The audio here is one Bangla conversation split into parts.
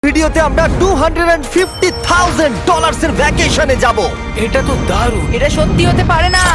ভিডিওতে আমরা $250,000 এর ভ্যাকেশনে যাব। এটা তো দারুণ। এটা সত্যি হতে পারে না।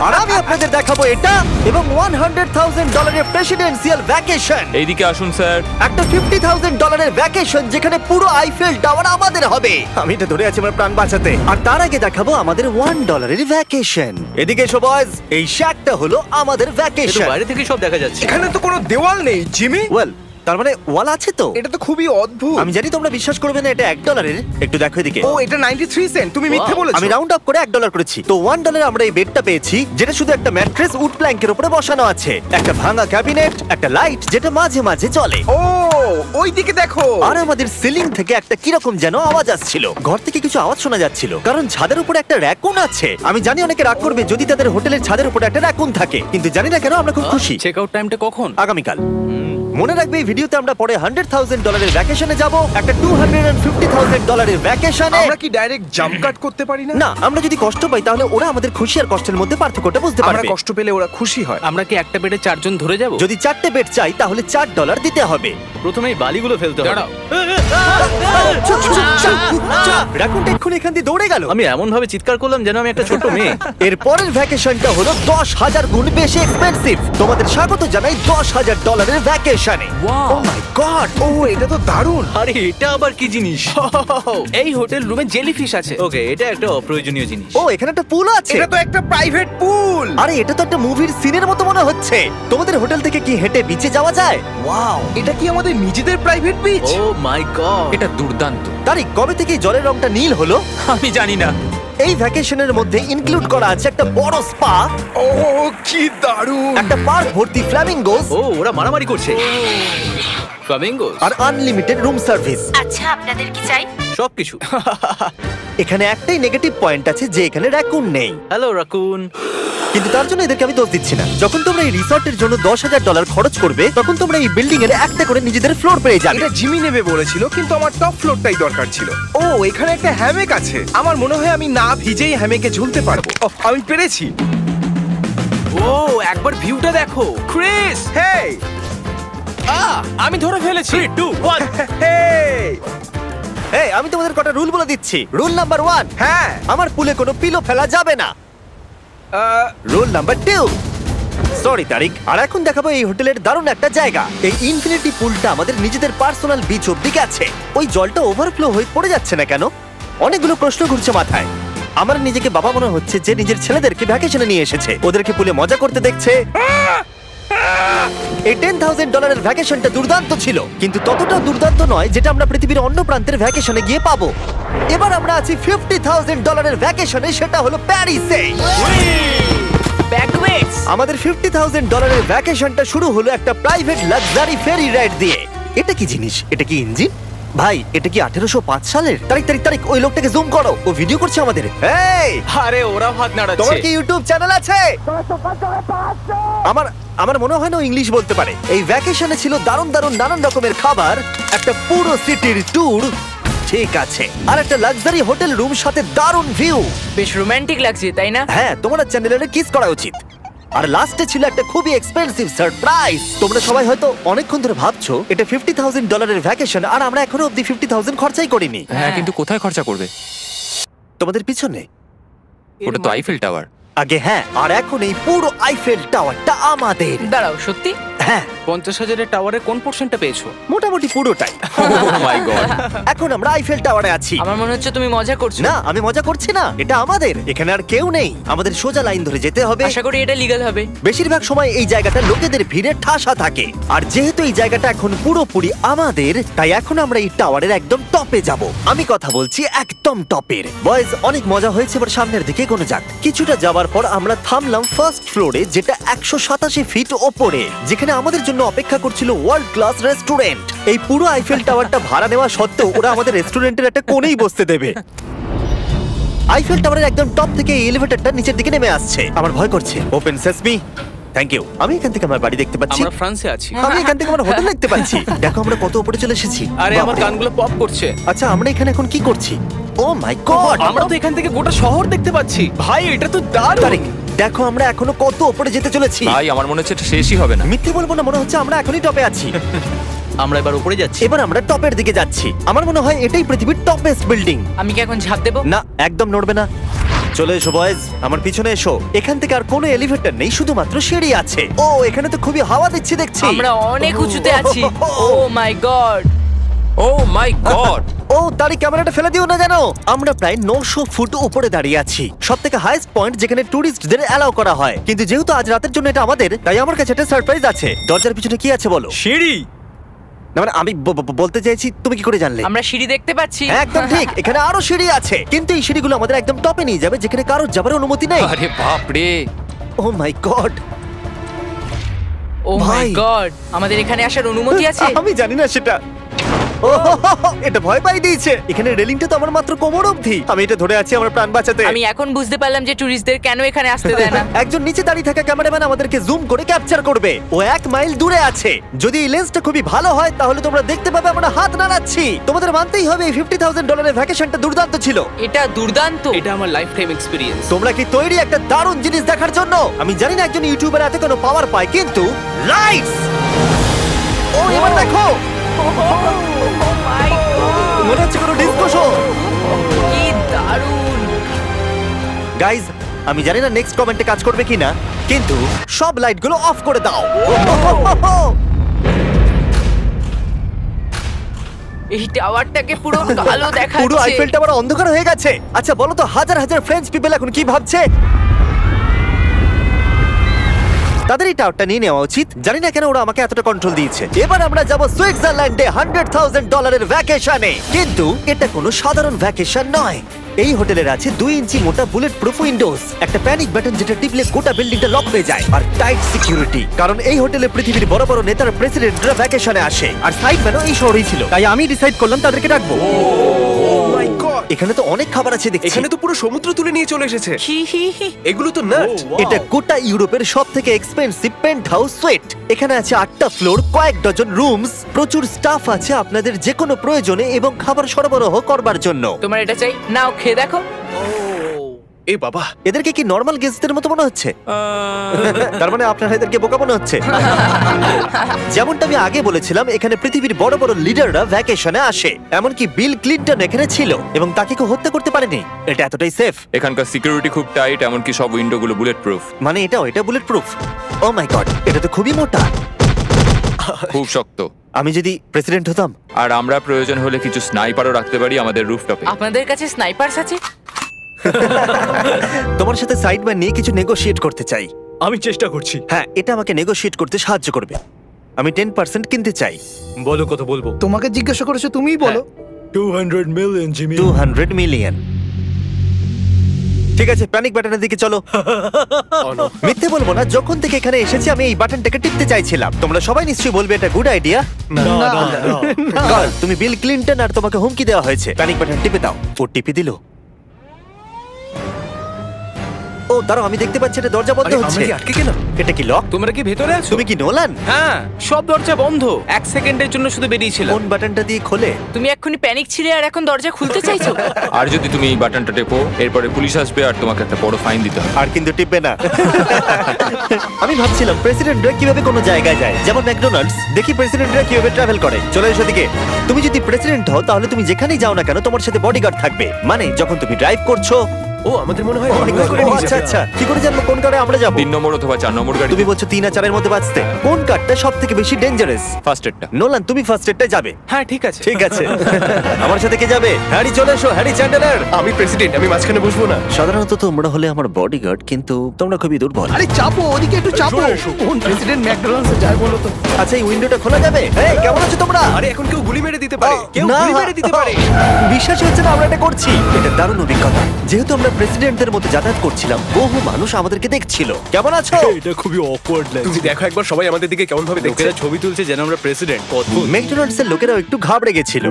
আর আমি আপনাদের দেখাবো এটা এবং $100,000 এর প্রেসিডেন্সিয়াল ভ্যাকেশন। এইদিকে আসুন স্যার। একটা $50,000 এর ভ্যাকেশন যেখানে পুরো আইফেল টাওয়ার আমাদের হবে। আমি এটা ধরে আছি আমার প্রাণ বাঁচাতে। আর তার আগে দেখাবো আমাদের $1 এর ভ্যাকেশন। এদিকে এসো বয়স, এই শ্যাকটা হলো আমাদের এটা ভ্যাকেশন। বাইরে থেকে সব দেখা যাচ্ছে। এখানে তো কোনো দেওয়াল নেই জিমি। ওয়েল, তার মানে ওয়াল আছে তো? এটা তো খুবই অদ্ভুত। আমি জানি তোমরা বিশ্বাস করবে না, এটা $1 এর। একটু দেখো এদিকে। ও এটা 93 সেন্ট। তুমি মিথ্যে বলেছো। আমি রাউন্ড আপ করে $1 করেছি। তো $1 আমরা এই বেডটা পেয়েছি, যেটা শুধু একটা ম্যাট্রেস উড প্ল্যাঙ্কের উপরে বসানো আছে, একটা ভাঙা ক্যাবিনেট, একটা লাইট যেটা মাঝে মাঝে চলে। ও ওই দিকে দেখো। আর আমাদের সিলিং থেকে একটা কিরকম যেন আওয়াজ আসছিল। ঘর থেকে কিছু আওয়াজ শোনা যাচ্ছিল, কারণ ছাদের উপরে একটা র‍্যাকুন আছে। আমি জানি অনেকে রাগ করবে যদি তাদের হোটেলের ছাদের উপরে একটা র‍্যাকুন থাকে, কিন্তু জানি না কেন আমরা খুব খুশি। চেক আউট টাইমটা কখন? আগামীকাল। মনে রাখবে এই ভিডিওতে আমরা পরে $100,000 এর ভ্যাকেশনে যাব, একটা $250,000 এর ভ্যাকেশনে। আমরা কি ডাইরেক্ট জাম্প কাট করতে পারি না? না, আমরা যদি কষ্ট পাই তাহলে ওরা আমাদের খুশি আর কষ্টের মধ্যে পার্থক্যটা বুঝতে আমরা পারবে। কষ্ট পেলে ওরা খুশি হয়। আমরা কি একটা বেডে 4 জন ধরে যাব? যদি 4টে বেড চাই তাহলে $4 দিতে হবে। প্রথমেই বালিগুলো ফেলতে হবে। দাঁড়াও। রাকুনটা এক্ষুনি এখান দিয়ে দৌড়ে গেল। আমি এমন ভাবে চিৎকার করলাম যেন আমি একটা ছোট মেয়ে। এর পরের ভ্যাকেশনটা হলো 10,000 গুণ বেশি এক্সপেন্সিভ। তোমাদের স্বাগত জানাই $10,000 এর ভ্যাকেশনে। Wow! ও মাই গড! ও এটা তো দারুণ। আরে এটা আবার কি জিনিস? এই হোটেল রুমে জেলিফিশ আছে। ওকে, এটা একটা অপ্রয়োজনীয় জিনিস। ও এখানে একটা পুল আছে। এটা তো একটা প্রাইভেট পুল। আরে এটা তো একটা মুভির সিনের মতো মনে হচ্ছে। তোমাদের হোটেল থেকে কি হেঁটে বিচে যাওয়া যায়? ওয়াও! এটা কি আমাদের নিজেদের প্রাইভেট বিচ? ও মাই গড, এটা দুর্দান্ত। তারিক, কবে থেকে এই জলের রংটা নীল হলো? আমি জানি না। এই ভ্যাকেশনের মধ্যে ইনক্লুড করা আছে একটা বড় স্পা, ও কি দারুণ। একটা পার্ক ভর্তি ফ্ল্যামিঙ্গোস ও ওরা মারামারি করছে। ফ্লামিঙ্গোস আর আনলিমিটেড রুম সার্ভিস। আচ্ছা, আপনাদের কি চাই? সবকিছু। এখানে একটাই নেগেটিভ পয়েন্ট আছে যে এখানে র‍্যাকুন নেই। Hello Raccoon. কিন্তু তার জন্য এদেরকে আমি দোষ দিচ্ছি না। যখন তোমরা এই রিসর্টের জন্য $10,000 খরচ করবে, তখন তোমরা এই বিল্ডিং এর একটা করে নিজেদের ফ্লোর পেয়ে যাবে। এটা জিমি নেবে বলেছিল, কিন্তু আমার টপ ফ্লোরটাই দরকার ছিল। ও এখানে একটা হ্যামেক আছে। আমার মনে হয় আমি না ভিজেই হ্যামেকে ঝুলতে পারবো। ও আমি পেরেছি। ও একবার ভিউটা দেখো। ক্রিস, হেই আমি ধরে ফেলেছি। 3 2 1। হেই এই, আমি তোমাদের কটা রুল বলে দিচ্ছি। রুল নাম্বার 1, হ্যাঁ আমার পুলে কোনো পিলো ফেলা যাবে না। রুল নাম্বার 2, সরি তারিক। আর এখন দেখাবো এই হোটেলের দারুণ একটা জায়গা। এই ইনফিনিটি পুলটা আমাদের নিজেদের পার্সোনাল বিচ অব্দি গেছে। ওই জলটা ওভারফ্লো হয়ে পড়ে যাচ্ছে না কেন? অনেকগুলো প্রশ্ন ঘুরছে মাথায়। আমার নিজেকে বাবা মনে হচ্ছে যে নিজের ছেলেদেরকে ভ্যাকেশনে নিয়ে এসেছে, ওদেরকে পুলে মজা করতে দেখছে। এই $10,000 এর ভ্যাকেশনটা দুর্দান্ত ছিল, কিন্তু ততটা দুর্দান্ত নয় যেটা আমরা পৃথিবীর অন্য প্রান্তের ভ্যাকেশনে গিয়ে পাবো। এবার আমরা আছি $50,000 এর ভ্যাকেশনে, সেটা হলো প্যারিসে। ব্যাকওয়েটস। আমাদের $50,000 এর ভ্যাকেশনটা শুরু হলো একটা প্রাইভেট লাক্সারি ফেরি রাইড দিয়ে। এটা কি জিনিস? এটা কি ইঞ্জিন? ভাই, এটা কি 1805 সালের? তারিক ওই লোকটাকে জুম করো, ও ভিডিও করছে আমাদের। এই, আরে ওরা হাত তোমার নাড়াচ্ছে। কি ইউটিউব চ্যানেল আছে? আমার মনে হয় না ও ইংলিশ বলতে পারে। এই ভ্যাকেশনে ছিল দারুণ দারুণ নানান রকমের খাবার, একটা পুরো সিটির ট্যুর, ঠিক আছে, আর একটা লাক্সারি হোটেল রুম সাথে দারুণ ভিউ। বেশ রোমান্টিক লাগছে, তাই না? হ্যাঁ, তোমার চ্যানেলের কিস করা উচিত। আর লাস্টে ছিল একটা খুবই এক্সপেন্সিভ সারপ্রাইজ। তোমরা সবাই হয়তো অনেকক্ষণ ধরে ভাবছো এটা $50,000 এর ভ্যাকেশন, আর আমরা এখনো অব্দি 50,000 খরচাই করিনি। হ্যাঁ, কিন্তু কোথায় খরচা করবে? তোমাদের পিছনে ওটা তো আইফেল টাওয়ার। আগে হ্যাঁ, আর এখন এই পুরো আইফেল টাওয়ারটা আমাদের। দাঁড়াও, সত্যি? হ্যাঁ, 50,000 এর টাওয়ারের কোন পোরশনটা পেয়েছো? মোটামুটি পুরোটাই। ও মাই গড। এখন আমরা আইফেল টাওয়ারে আছি। আমার মনে হচ্ছে তুমি মজা করছো। না, আমি মজা করছি না, এটা আমাদের। এখানে আর কেউ নেই, আমাদের সোজা লাইন ধরে যেতে হবে। আশা করি এটা লিগ্যাল হবে। বেশিরভাগ সময় এই জায়গাটা লোকেদের ভিড়ে ঠাসা থাকে, আর যেহেতু এই জায়গাটা এখন পুরোপুরি আমাদের, তাই এখন আমরা এই টাওয়ারের একদম টপে যাব। আমি কথা বলছি একদম টপের। বয়েজ, অনেক মজা হয়েছে, এবার সামনের দিকে এগোনো যাক। কিছুটা যাওয়ার পর আমরা থামলাম ফার্স্ট ফ্লোরে, যেটা 187 ফিট ওপরে, যেখানে আমাদের জন্য অপেক্ষা করছিল ওয়ার্ল্ড ক্লাস রেস্টুরেন্ট। এই পুরো আইফেল টাওয়ারটা ভাড়া নেওয়া সত্ত্বেও ওরা আমাদের রেস্টুরেন্টের একটা কোণেই বসতে দেবে। আইফেল টাওয়ারের একদম টপ থেকে এই এলিভেটরটা নিচের দিকে নেমে আসছে। আমার ভয় করছে। Open sesame. Thank you. আমি এখান থেকে আমার বাড়ি দেখতে পাচ্ছি। আমরা ফ্রান্সে আছি। আমি এখান থেকে আমার হোটেল দেখতে পাচ্ছি। দেখো আমরা কত উপরে চলে এসেছি। আরে আমার বাপরে। কানগুলো পপ করছে। আচ্ছা, আমরা এখানে এখন কি করছি? ও মাই গড, আমরা তো এখান থেকে গোটা শহর দেখতে পাচ্ছি। ভাই, এটা তো দারুণ। তারিক, দেখো আমরা এখনো কত উপরে যেতে চলেছি। ভাই আমার মনে হচ্ছে এটা শেষই হবে না। মিথ্যে বলবো না, মনে হচ্ছে আমরা এখনই টপে আছি। আমরা এবার উপরে যাচ্ছি। এবার আমরা টপের দিকে যাচ্ছি। আমার মনে হয় এটাই পৃথিবীর টপেস্ট বিল্ডিং। আমি কি এখন ঝাঁপ দেবো? না, একদম নড়বে না। চলে এসো বয়েজ, আমার পিছনে এসো। এখান থেকে আর কোনো এলিভেটর নেই, শুধুমাত্র সিঁড়ি আছে। ও, এখানে তো খুবই হাওয়া দিচ্ছে দেখছি। আমরা অনেক উঁচুতে আছি। ও মাই গড। ও মাই গড! ও, তারই ক্যামেরাটা ফেলে দিও না জানো। আমরা প্রায় 900 ফুট উপরে দাঁড়িয়ে আছি, সব থেকে হাইস্ট পয়েন্ট যেখানে টুরিস্টদের অ্যালাউ করা হয়। কিন্তু যেহেতু আজ রাতের জন্য এটা আমাদের, তাই আমার কাছে একটা সারপ্রাইজ আছে। দরজার পিছনে কি আছে বলো? সিঁড়ি। না মানে আমি বলতে চাইছি, তুমি কি করে জানলে? আমরা সিঁড়ি দেখতে পাচ্ছি। হ্যাঁ, একদম ঠিক, এখানে আরো সিঁড়ি আছে। কিন্তু এই সিঁড়িগুলো আমাদের একদম টপে নিয়ে যাবে, যেখানে কারোর যাবার অনুমতি নেই। আরে বাপ রে! ও মাই গড, ও মাই ভাই। গড, আমাদের এখানে আসার অনুমতি আছে? আমি জানি না সেটা। ও, এটা ভয় পাই দিয়েছে। এখানে রেলিংটা তো আমার মাত্র কোমর অবধি। আমি এটা ধরে আছি আমার প্রাণ বাঁচাতে। আমি এখন বুঝতে পারলাম যে টুরিস্টদের কেন এখানে আসতে দেয় না। একজন নিচে দাঁড়িয়ে থাকা ক্যামেরাম্যান আমাদেরকে জুম করে ক্যাপচার করবে। ও 1 মাইল দূরে আছে। যদি এই লেন্সটা খুবই ভালো হয় তাহলে তোমরা দেখতে পাবে আমরা হাত নাড়াচ্ছি। তোমাদের মানতেই হবে এই $50,000 ভ্যাকেশনটা দুর্দান্ত ছিল। এটা দুর্দান্ত। এটা আমার লাইফ টাইম এক্সপিরিয়েন্স। তোমরা কি তৈরি একটা দারুণ জিনিস দেখার জন্য? আমি জানি না একজন ইউটিউবার এত কোনো পাওয়ার পায়, কিন্তু লাইটস! ও, এবার দেখো, ও মাই গড, মনে হচ্ছে কোনো ডিসকো শো। কি দারুণ। গাইজ, আমি জানি না নেক্সট কমেন্টে কাজ করবে কিনা, কিন্তু সব লাইটগুলো অফ করে দাও। এই টাওয়ারটাকে পুরো কালো দেখাচ্ছে। পুরো আইফেল টাওয়ার অন্ধকার হয়ে গেছে। আচ্ছা বলো তো, হাজার হাজার ফ্রেঞ্চ পিপল এখন কি ভাবছে? তাদের এই টাওয়ারটা নিয়ে নেওয়া উচিত। জানি না কেন ওরা আমাকে এতটা কন্ট্রোল দিয়েছে। এবার আমরা যাব সুইজারল্যান্ডে $100,000 ভ্যাকেশনে। কিন্তু এটা কোনো সাধারণ ভ্যাকেশন নয়। এই হোটেলের আছে 2 ইঞ্চি মোটা বুলেট প্রুফ উইন্ডোজ, একটা প্যানিক বাটন যেটা টিপলে গোটা বিল্ডিংটা লক হয়ে যায়, আর টাইট সিকিউরিটি। কারণ এই হোটেলে পৃথিবীর বড় বড় নেতার প্রেসিডেন্টরা ভ্যাকেশনে আসে। আর সাইডম্যানও এই শহরেই ছিল, তাই আমি ডিসাইড করলাম তাদেরকে ডাকবো। মাই গড, এখানে তো অনেক খাবার আছে দেখছি। এখানে তো পুরো সমুদ্র তুলে নিয়ে চলে এসেছে। হি হি হি। এগুলো তো নাট। এটা গোটা ইউরোপের সব থেকে এক্সপেন্সিভ পেন্ট হাউস সুইট। এখানে আছে 8টা ফ্লোর, কয়েক ডজন রুমস, প্রচুর স্টাফ আছে আপনাদের যে কোনো প্রয়োজনে এবং খাবার সরবরাহ করবার জন্য। তোমার এটা চাই? নাও খেয়ে দেখো। এ বাবা, এদেরকে কি নর্মাল গেস্টদের মতো মনে হচ্ছে? তার মানে আপনারা এদেরকে বোকা মনে হচ্ছে। যেমনটা আমি আগে বলেছিলাম, এখানে পৃথিবীর বড় বড় লিডাররা ভ্যাকেশনে আসে। এমনকি বিল ক্লিনটন এখানে ছিল এবং তাকে কেউ হত্যা করতে পারেনি। এটা এতটাই সেফ। এখানকার সিকিউরিটি খুব টাইট, এমনকি সব উইন্ডো গুলো বুলেট প্রুফ। মানে এটা বুলেট প্রুফ? ও মাই গড, এটা তো খুবই মোটা। খুব শক্ত। আমি যদি প্রেসিডেন্ট হতাম। আর আমরা প্রয়োজন হলে কিছু স্নাইপারও রাখতে পারি আমাদের রুফটপে। আপনাদের কাছে স্নাইপারস আছে? তোমার সাথে সাইডম্যান নিয়ে কিছু নেগোশিয়েট করতে চাই। আমি চেষ্টা করছি। হ্যাঁ, এটা আমাকে নেগোশিয়েট করতে সাহায্য করবে। আমি 10% কিনতে চাই। বলো কত বলবো? তোমাকে জিজ্ঞাসা করেছো, তুমিই বলো। 200 মিলিয়ন জিমি। 200 মিলিয়ন। ঠিক আছে, প্যানিক বাটনের দিকে চলো। মিথ্যে বলবো না, যখন থেকে এখানে এসেছি আমি এই বাটনটাকে টিপতে চাইছিলাম। তোমরা সবাই নিশ্চয়ই বলবে এটা গুড আইডিয়া। কারণ তুমি বিল ক্লিনটন আর তোমাকে হুমকি দেওয়া হয়েছে। প্যানিক বাটন টিপে দাও। ও টিপে দিল। ও দাঁড়াও, আমি দেখতে পাচ্ছি এটা দরজা বন্ধ আরে, হচ্ছে। আমরা কি আটকে গেলাম? এটা কি লক? তোমরা কি ভেতরে আছো? তুমি কি নোলান? হ্যাঁ, সব দরজা বন্ধ। 1 সেকেন্ডের জন্য শুধু বেরিয়েছিলাম। কোন বাটনটা দিয়ে খোলে? তুমি এক্ষুনি প্যানিক ছিলে আর এখন দরজা খুলতে চাইছো? আর যদি তুমি এই বাটনটা টেপো, এরপরে পুলিশ আসবে আর তোমাকে একটা বড় ফাইন দিতে হবে। আর কিন্তু টিপবে না। আমি ভাবছিলাম প্রেসিডেন্টরা কিভাবে কোনো জায়গায় যায়, যেমন ম্যাকডোনাল্ডস। দেখি প্রেসিডেন্টরা কিভাবে ট্রাভেল করে। চলে এসো দিকে। তুমি যদি প্রেসিডেন্ট হও তাহলে তুমি যেখানেই যাও না কেন তোমার সাথে বডিগার্ড থাকবে। মানে যখন তুমি ড্রাইভ করছো। ও, আমাদের মনে হয় Oh my God, করে ও নিয়ে আচ্ছা যাবে। আচ্ছা, কি করে জানবো কোন কারে আমরা যাবো? 3 নম্বর অথবা 4 নম্বর গাড়ি। তুমি বলছো 3 আর 4 এর মধ্যে বাঁচতে। কোন কারটা সব থেকে বেশি ডেঞ্জারাস? ফার্স্ট এডটা। নোলান, তুমি ফার্স্ট এডটাই যাবে। হ্যাঁ, ঠিক আছে। ঠিক আছে। আমার সাথে কে যাবে? হ্যারি, চলে এসো। Harry Chandler. আমি প্রেসিডেন্ট, আমি মাঝখানে বসবো না। সাধারণত তোমরা হলে আমার বডিগার্ড, কিন্তু তোমরা খুবই দুর্বল। আরে চাপো, ওদিকে একটু চাপো। কোন প্রেসিডেন্ট ম্যাকডোনাল্ডসে যায় বলো তো? আচ্ছা, এই উইন্ডোটা খোলা যাবে? এই, কেমন আছো তোমরা? আরে, এখন কেউ গুলি মেরে দিতে পারে। কেউ না, গুলি মেরে দিতে পারে। বিশ্বাসই হচ্ছে না আমরা এটা করছি। এটা দারুণ অভিজ্ঞতা। যেহেতু আমরা প্রেসিডেন্টদের মতো যাতায়াত করছিলাম, বহু মানুষ আমাদেরকে দেখছিল। কেমন আছো? এটা খুবই অকওয়ার্ড তুমি লাগছে। দেখো একবার, সবাই আমাদের দিকে কেমন ভাবে দেখছে। লোকেরা ছবি তুলছে যেন আমরা প্রেসিডেন্ট। অদ্ভুত। ম্যাকডোনাল্ডস এর লোকেরাও একটু ঘাবড়ে গেছিল।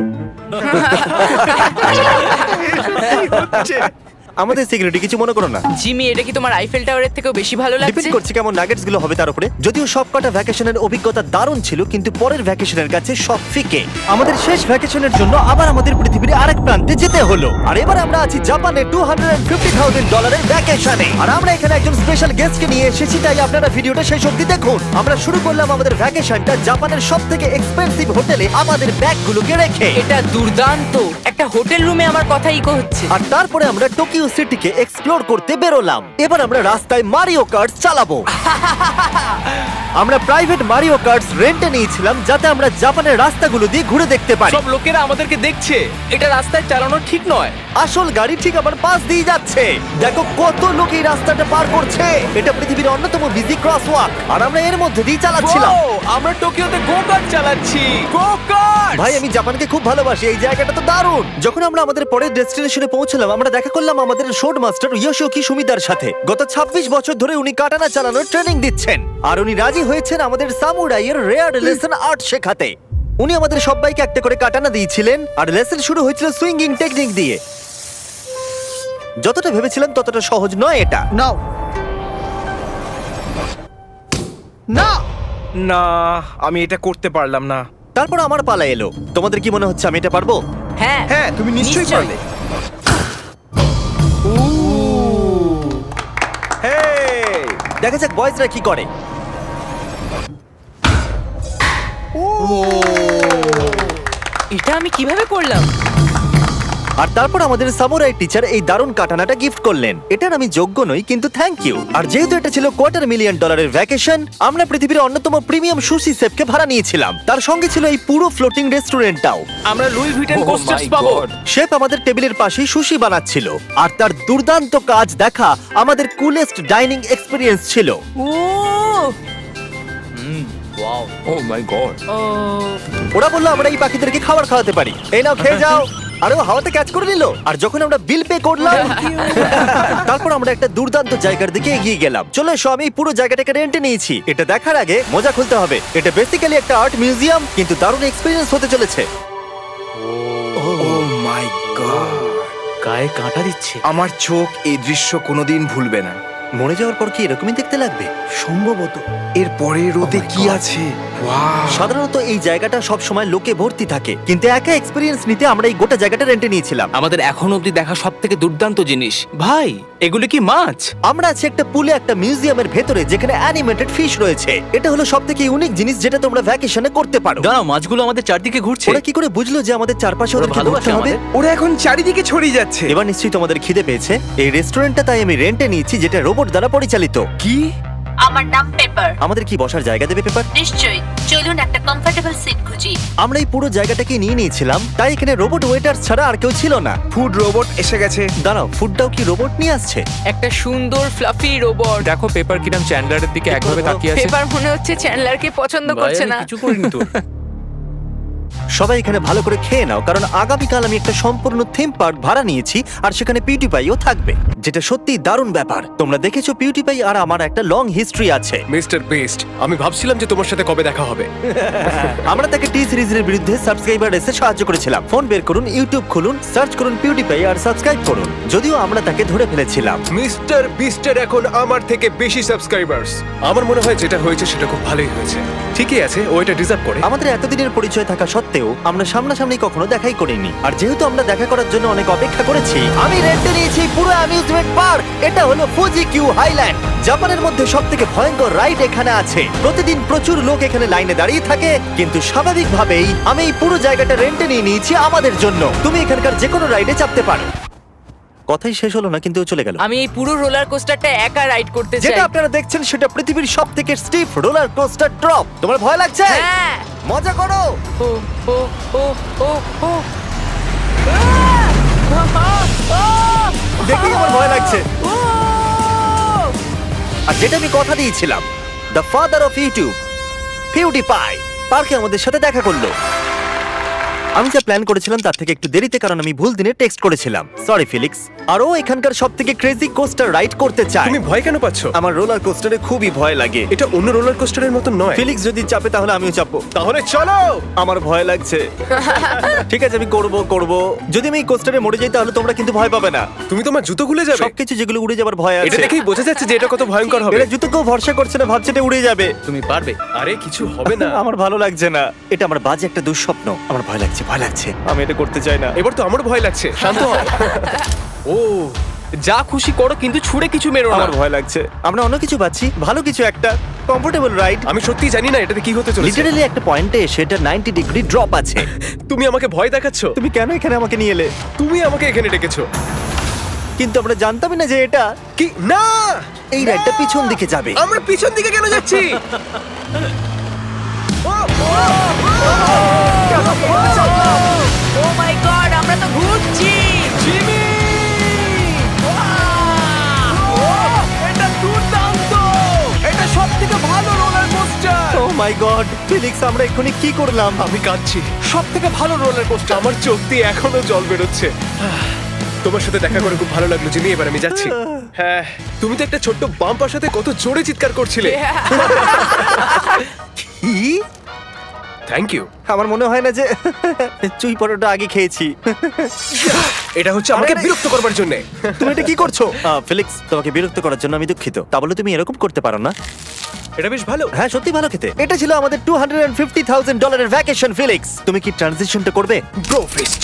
আমাদের সিকিউরিটি কিছু মনে করো না। জিমি, এটা কি তোমার আইফেল টাওয়ারের থেকেও বেশি ভালো লাগছে? ডিপেন্ড করছে কেমন নাগেটস গুলো হবে তার উপরে। যদিও সবকটা ভ্যাকেশনের অভিজ্ঞতা দারুণ ছিল, কিন্তু পরের ভ্যাকেশনের কাছে সব ফিকে। আমাদের শেষ ভ্যাকেশনের জন্য আবার আমাদের পৃথিবীর আরেক প্রান্তে যেতে হলো। আর এবার আমরা আছি জাপানে $250,000 ভ্যাকেশনে। আর আমরা এখানে একজন স্পেশাল গেস্টকে নিয়ে এসেছি, তাই আপনারা ভিডিওটা শেষ অবধি দেখুন। আমরা শুরু করলাম আমাদের ভ্যাকেশনটা জাপানের সবথেকে এক্সপেন্সিভ হোটেলে আমাদের ব্যাগগুলোকে রেখে। এটা দুর্দান্ত। একটা হোটেল রুমে আমার কথা ইকো হচ্ছে। আর তারপরে আমরা টোকিও সিটিকে এক্সপ্লোর করতে বেরোলাম। এবার আমরা রাস্তায় মারিও কার্টস চালাবো। আমরা প্রাইভেট মারিও কার্টস রেন্টে নিয়েছিলাম, যাতে আমরা জাপানের রাস্তাগুলো দিয়ে ঘুরে দেখতে পারি। সব লোকেরা আমাদেরকে দেখছে, এটা রাস্তায় চালানো ঠিক নয়। আসল গাড়ি ঠিক আমার পাশ দিয়ে যাচ্ছে। দেখো কত লোক এই রাস্তাটা পার করছে। এটা পৃথিবীর অন্যতম বিজি ক্রসওয়াক, আর আমরা এর মধ্যে দিয়ে চালাচ্ছিলাম। ও, আমরা টোকিওতে গো কার্ট চালাচ্ছি। গো কার্ট! ভাই, আমি জাপানকে খুব ভালোবাসি। এই জায়গাটা তো দারুণ। যখন আমরা আমাদের পরের ডেস্টিনেশনে পৌঁছলাম, আমরা দেখা করলাম আমাদের শোড মাস্টার ইয়োশিওকি সুমিদার সাথে। গত 26 বছর ধরে উনি কাটানা চালানোর ট্রেনিং দিচ্ছেন, আর উনি রাজি হয়েছেন আমাদের সামুরাইয়ের রেয়ার লেসন আর্ট শেখাতে। উনি আমাদের সবাইকে একটা করে কাটানা দিয়েছিলেন, আর লেসন শুরু হয়েছিল সুইঙ্গিং টেকনিক দিয়ে। যতটা ভেবেছিলাম ততটা সহজ নয় এটা। নাও না, না, আমি এটা করতে পারলাম না। তারপর আমার পালা এলো। তোমাদের কি মনে হচ্ছে আমি এটা পারবো? হ্যাঁ হ্যাঁ, তুমি নিশ্চয়ই পারবে। হেই! দেখা যাক বয়েজরা কি করে। এটা আমি কিভাবে করলাম? আর তারপর আমাদের সামুরাই টিচার এই দারুণ কাটানাটা গিফট করলেন। এটার আমি যোগ্য নই, কিন্তু থ্যাংক ইউ। আর যেহেতু এটা ছিল $250,000 ভ্যাকেশন, আমরা পৃথিবীর অন্যতম প্রিমিয়াম সুশি শেফকে ভাড়া নিয়েছিলাম। তার সঙ্গে ছিল এই পুরো ফ্লোটিং রেস্টুরেন্টটাও। আমরা লুই ভিটেন Oh কোস্টার্স my পাবো। God! শেফ আমাদের টেবিলের পাশেই সুশি বানাচ্ছিল, আর তার দুর্দান্ত কাজ দেখা আমাদের কুলেস্ট ডাইনিং এক্সপিরিয়েন্স ছিল। ও ওয়াও! ও মাই গড! ও ওরা বললো আমরা এই পাখিদেরকে খাবার খাওয়াতে পারি, এই নাও খেয়ে যাও। আরে ও হাওয়াতে ক্যাচ করে নিল। আর যখন আমরা বিল পে করলাম, তারপর আমরা একটা দুর্দান্ত জায়গার দিকে এগিয়ে গেলাম। চলে এসো, আমি এই পুরো জায়গাটাকে রেন্টে নিয়েছি। এটা দেখার আগে মজা খুলতে হবে। এটা বেসিক্যালি একটা আর্ট মিউজিয়াম, কিন্তু দারুণ এক্সপেরিয়েন্স হতে চলেছে। ও মাই গড! গায়ে কাঁটা দিচ্ছে। আমার চোখ এই দৃশ্য কোনোদিন ভুলবে না। মরে যাওয়ার পর কি এরকমই দেখতে লাগবে? সম্ভবত এর পরে রোদে কি আছে। ওয়াও! সাধারণত এই জায়গাটা সব সময় লোকে ভর্তি থাকে, কিন্তু একা এক্সপেরিয়েন্স নিতে আমরা এই গোটা জায়গাটা রেন্টে নিয়েছিলাম। আমাদের এখন অবধি দেখা সব থেকে দুর্দান্ত জিনিস। ভাই, এগুলো কি মাছ? আমরা আছি একটা পুলে, একটা মিউজিয়ামের ভেতরে, যেখানে অ্যানিমেটেড ফিশ রয়েছে। এটা হলো সবথেকে ইউনিক জিনিস যেটা তোমরা ভ্যাকেশনে করতে পারো। দাঁড়াও, মাছগুলো আমাদের চারদিকে ঘুরছে। ওরা কি করে বুঝলো যে আমাদের চারপাশে ওদেরকে ভালোবাসে ঘুরতে হবে? আমাদের। ওরা এখন চারিদিকে ছড়িয়ে যাচ্ছে। এবার নিশ্চয়ই তোমাদের খিদে পেয়েছে। এই রেস্টুরেন্টটা তাই আমি রেন্টে নিয়েছি, যেটা রোবট দ্বারা পরিচালিত। কি? আমার নাম পেপার। আমাদের কি বসার জায়গা দেবে পেপার? নিশ্চয়ই, চলুন একটা কমফোর্টেবল সিট খুঁজি। আমরা এই পুরো জায়গাটাকে নিয়ে নিয়েছিলাম, তাই এখানে রোবট ওয়েটার ছাড়া আর কেউ ছিল না। ফুড রোবট এসে গেছে। দাঁড়াও, ফুডটাও কি রোবট নিয়ে আসছে? একটা সুন্দর ফ্লাফি রোবট। দেখো পেপার কিরাম চ্যান্ডলারের দিকে একভাবে তাকিয়ে আছে। পেপার মনে হচ্ছে চ্যান্ডলারকে পছন্দ করছে না। কিছু করিনি তো। সবাই এখানে ভালো করে খেয়ে নাও, কারণ আগামীকাল আমি একটা সম্পূর্ণ থিম পার্ক ভাড়া নিয়েছি, আর সেখানে পিউটিপাইও থাকবে, যেটা সত্যিই দারুণ ব্যাপার। তোমরা দেখেছো পিউটিপাই আর আমার একটা লং হিস্ট্রি আছে। মিস্টার বেস্ট, আমি ভাবছিলাম যে তোমার সাথে কবে দেখা হবে। আমরা তাকে টি সিরিজের বিরুদ্ধে সাবস্ক্রাইবার রেসে সাহায্য করেছিলাম। ফোন বের করুন, ইউটিউব খুলুন, সার্চ করুন পিউটিপাই আর সাবস্ক্রাইব করুন। যদিও আমরা তাকে ধরে ফেলেছিলাম। মিস্টার বিস্টের এখন আমার থেকে বেশি সাবস্ক্রাইবার্স। আমার মনে হয় যেটা হয়েছে সেটা খুব ভালোই হয়েছে। ঠিকই আছে, ও এটা ডিজার্ভ করে। আমাদের এতদিনের পরিচয় থাকা সত্ত্বেও আমরা সামনাসামনি কখনো দেখাই করিনি, আর যেহেতু আমরা দেখা করার জন্য অনেক অপেক্ষা করেছি, আমি রেন্টে নিয়েছি পুরো অ্যামিউজমেন্ট পার্ক। এটা হলো ফুজি কিউ হাইল্যান্ড। জাপানের মধ্যে সবথেকে ভয়ঙ্কর রাইড এখানে আছে। প্রতিদিন প্রচুর লোক এখানে লাইনে দাঁড়িয়ে থাকে, কিন্তু স্বাভাবিকভাবেই আমি এই পুরো জায়গাটা রেন্টে নিয়ে নিয়েছি আমাদের জন্য। তুমি এখানকার যে কোনো রাইডে চাপতে পারো। কথাই শেষ হলো না, কিন্তু ও চলে গেল। আমি এই পুরো রোলার কোস্টারটা একা রাইড করতে চাই। যেটা আপনারা দেখছেন সেটা পৃথিবীর সবথেকে স্টিফ রোলার কোস্টার ড্রপ। তোমার ভয় লাগছে? হ্যাঁ। মজা করো। ও ও ও ও ও দেখেই আমার ভয় লাগছে। আর যেটা আমি কথা দিয়েছিলাম, দ্য ফাদার অফ ইউটিউব, পিউটিপাই, পার্কে আমাদের সাথে দেখা করলো। আমি যা প্ল্যান করেছিলাম তার থেকে একটু দেরিতে, কারণ আমি ভুল দিনে টেক্সট করেছিলাম। সরি ফিলিক্স। আর ও এখানকার সবথেকে ক্রেজি কোস্টার রাইড করতে চায়। তুমি ভয় কেন পাচ্ছ? আমার রোলার কোস্টারে খুবই ভয় লাগে। এটা অন্য রোলার কোস্টারের মতো নয়। ফিলিক্স যদি চাপে তাহলে আমিও চাপবো। তাহলে চলো। আমার ভয় লাগছে। ঠিক আছে, আমি করব। যদি আমি এই কোস্টারে মরে যাই তাহলে তোমরা কিন্তু ভয় পাবে না। তুমি তোমার জুতো খুলে যাবে। সবকিছু যেগুলো উড়ে যাবার ভয় এটা আছে। দেখেই বোঝা যাচ্ছে যে এটা কত ভয়ঙ্কর হবে। এরা জুতো কেউ ভরসা করছে না, ভাবছে এটা উড়ে যাবে। তুমি পারবে। আরে কিছু হবে না। আমার ভালো লাগছে না। এটা আমার বাজে একটা দুঃস্বপ্ন। আমার ভয় লাগছে। আমি এটা করতে চাই না। এবার তো আমারও ভয় লাগছে। শান্ত হও। ও যা খুশি করো, কিন্তু ছুড়ে কিছু মেরো না। আমার ভয় লাগছে। আমরা অন্য কিছু পাচ্ছি, ভালো কিছু একটা কমফোর্টেবল রাইড। আমি সত্যি জানি না এটাতে কি হতে চলেছে। লিটারালি একটা পয়েন্টে সেটা 90 ডিগ্রি ড্রপ আছে। তুমি আমাকে ভয় দেখাচ্ছ। তুমি কেন এখানে আমাকে নিয়ে এলে? তুমি আমাকে এখানে ডেকেছো। কিন্তু আমরা জানতামই না যে এটা কি না, এই রাইডটা পিছন দিকে যাবে। আমরা পিছন দিকে কেন যাচ্ছি? ও মাই গড, আমরা তো ঘুরছি। এটা দুর্দান্ত। এটা সবথেকে ভালো রোলার কোস্টার। ও মাই গড, ফিলিক্স আমরা এক্ষুনি কি করলাম? আমি কাঁদছি। সবথেকে ভালো রোলার কোস্টার। আমার চোখ দিয়ে এখনো জল বেরোচ্ছে। তোমার সাথে দেখা করে খুব ভালো লাগলো জিমি। এবার আমি যাচ্ছি। হ্যাঁ, তুমি তো একটা ছোট্ট বাম্পার সাথে কত জোরে চিৎকার করছিলে। কি? Thank you. আমার মনে হয় না যে চুই পরোটা আগে খেয়েছি। এটা হচ্ছে আমাকে আরে, বিরক্ত করবার জন্য। তুমি এটা কি করছো? ফিলিক্স, তোমাকে বিরক্ত করার জন্য আমি দুঃখিত। তা বলে তুমি এরকম করতে পারো না। এটা বেশ ভালো। হ্যাঁ, সত্যি ভালো খেতে। এটা ছিল আমাদের $250,000 ভ্যাকেশন। ফিলিক্স, তুমি কি ট্রানজিশনটা করবে? Bro feast.